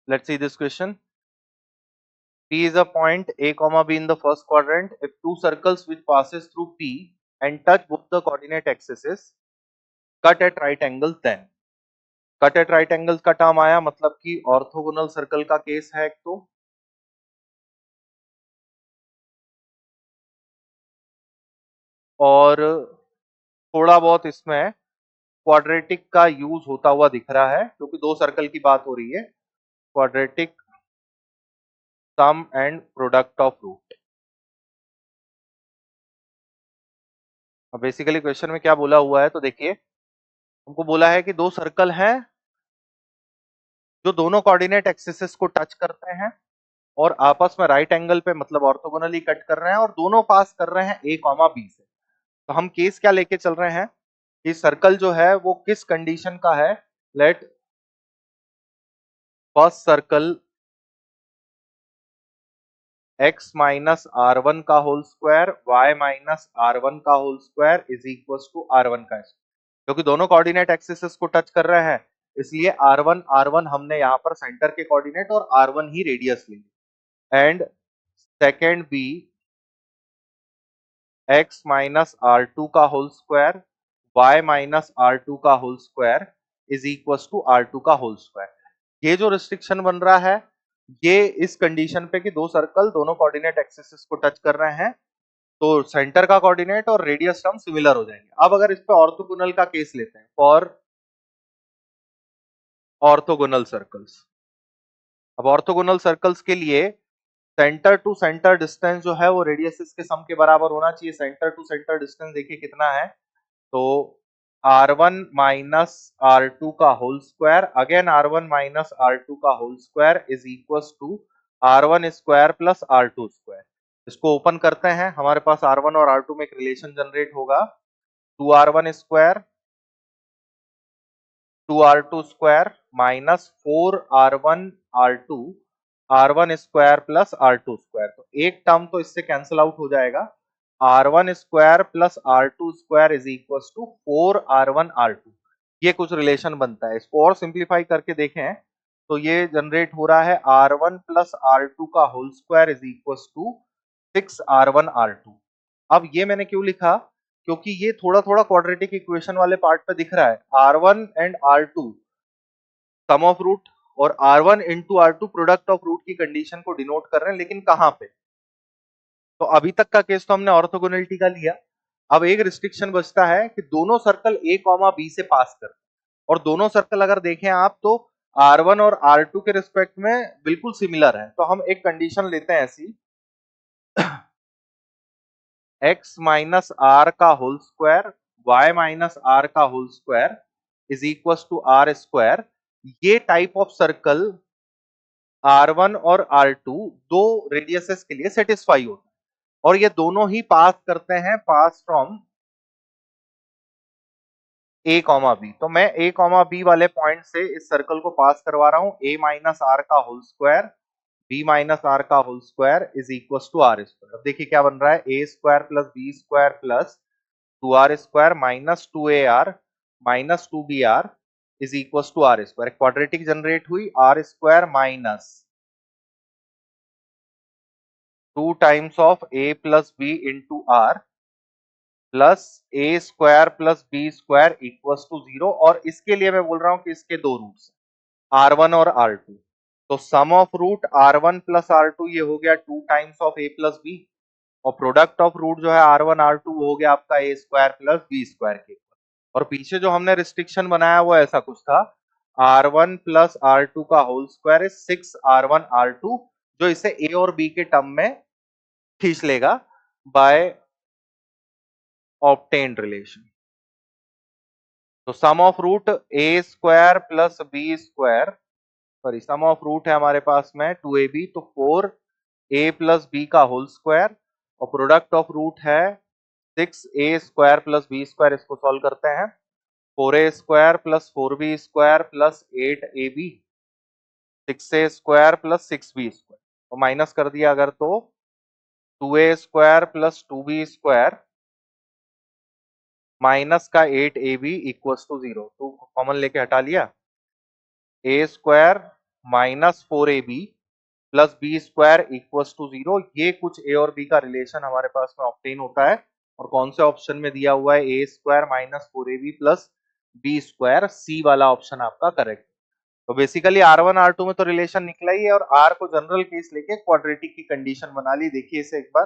Let's see this question. P is a point A comma B in the first quadrant. If two circles which passes through P and touch both the coordinate axes, cut at right angles then. Cut at right angles का term आया, मतलब कि orthogonal circle का case है एक तो, और थोड़ा बहुत इसमें क्वाड्रेटिक का यूज होता हुआ दिख रहा है क्योंकि दो सर्कल की बात हो रही है. Quadratic sum and product of root. अब बेसिकली क्वेश्चन में क्या बोला हुआ है तो देखिए, हमको बोला है कि दो सर्कल हैं जो दोनों कोऑर्डिनेट एक्सिस को टच करते हैं और आपस में राइट एंगल पे मतलब ऑर्थोगोनली कट कर रहे हैं और दोनों पास कर रहे हैं ए कॉमा बी से. तो हम केस क्या लेके चल रहे हैं कि सर्कल जो है वो किस कंडीशन का है. Let first circle x minus R one का whole square y minus R one का whole square is equal to R one का स्क्वायर. क्योंकि दोनों कोऑर्डिनेट एक्सिस को टच कर रहे हैं इसलिए r1 हमने यहाँ पर सेंटर के कोऑर्डिनेट और r1 ही रेडियस ले ली. And second be x minus R two का whole square y minus R two का whole square is equal to R two का होल स्क्वायर. ये जो रिस्ट्रिक्शन बन रहा है ये इस कंडीशन पे कि दो सर्कल दोनों कोऑर्डिनेट एक्सिस को टच कर रहे हैं तो सेंटर का कोऑर्डिनेट और रेडियस टर्म सिमिलर हो जाएंगे. अब अगर इस पे ऑर्थोगोनल का केस लेते हैं फॉर ऑर्थोगोनल सर्कल्स. अब ऑर्थोगोनल सर्कल्स के लिए सेंटर टू सेंटर डिस्टेंस जो है वो रेडियसेस के सम के बराबर होना चाहिए. सेंटर टू सेंटर डिस्टेंस देखिए कितना है, तो r1 माइनस r2 का whole square again r1 minus r2 का whole square is equal to r1 square plus r2 square. इसको ओपन करते हैं, हमारे पास r1 और r2 में एक रिलेशन जनरेट होगा. 2r1 square 2r2 square minus 4r1 r2 r1 square plus r2 square. तो एक टर्म तो इससे कैंसिल आउट हो जाएगा. r1 square plus r2 square is equal to 4r1 r2. ये कुछ रिलेशन बनता है. इसको और सिंप्लीफाई करके देखें तो ये जनरेट हो रहा है r1 प्लस r2 का whole square is equal to 6r1 r2. अब ये मैंने क्यों लिखा, क्योंकि ये थोड़ा थोड़ा क्वाड्रेटिक इक्वेशन वाले पार्ट पे दिख रहा है. r1 and r2 some of root और r1 into r2 product of root की कंडीशन को डिनोट कर रहे हैं, लेकिन कहां पे. तो अभी तक का केस तो हमने ऑर्थोगोनलिटी का लिया. अब एक रिस्ट्रिक्शन बचता है कि दोनों सर्कल a कॉमा b से पास कर, और दोनों सर्कल अगर देखें आप तो r1 और r2 के रिस्पेक्ट में बिल्कुल सिमिलर है. तो हम एक कंडीशन लेते हैं ऐसी, x माइनस आर का whole square y minus R का whole square is equal to R square. ये टाइप ऑफ सर्कल r1 और r2 दो रेडियसेस के लिए सेटिस्फाई होता है और ये दोनों ही पास करते हैं pass from a comma b. तो मैं a कॉमा b वाले पॉइंट से इस सर्कल को पास करवा रहा हूं. a माइनस आर का whole square b minus R का whole square is equal to R square. अब देखिए क्या बन रहा है, a square plus b square plus 2r square minus 2ar minus 2br is equal to R square. Quadratic generate हुई, R square minus 2 times of a plus b into R plus A square plus B square equal to 0. और इसके लिए मैं बोल रहा हूं कि इसके दो रूट्स r1 और r2. तो sum of root r1 plus r2 ये हो गया 2 times of a plus b और प्रोडक्ट ऑफ रूट जो है r1 r2 हो गया आपका a square plus b square के. और पीछे जो हमने रिस्ट्रिक्शन बनाया वो ऐसा कुछ था, r1 प्लस r2 का whole square is 6r1 r2, जो इसे a और b के टर्म में खींच लेगा बाय ऑब्टेन्ड रिलेशन. तो sum of root a square plus b square, sorry sum of root है हमारे पास में 2ab, तो 4a प्लस b का होल स्क्वायर और प्रोडक्ट ऑफ रूट है 6a square plus b square. इसको सॉल्व करते हैं, 4a square plus 4b square plus 8ab 6a square plus 6b square. तो माइनस कर दिया अगर तो 2a square plus 2b square minus का 8ab इक्वल्स टू 0. तो कॉमन लेके हटा लिया, a square minus 4ab plus B square equals to 0। ये कुछ ए और बी का रिलेशन हमारे पास में ऑब्टेन होता है और कौन से ऑप्शन में दिया हुआ है, A square minus 4ab plus B square, C वाला ऑप्शन आपका करेक्ट। तो बेसिकली R1 R2 में तो रिलेशन निकला ही है और R को जनरल केस लेके क्वाड्रेटिक की कंडीशन बना ली। देखिए इसे एक बार,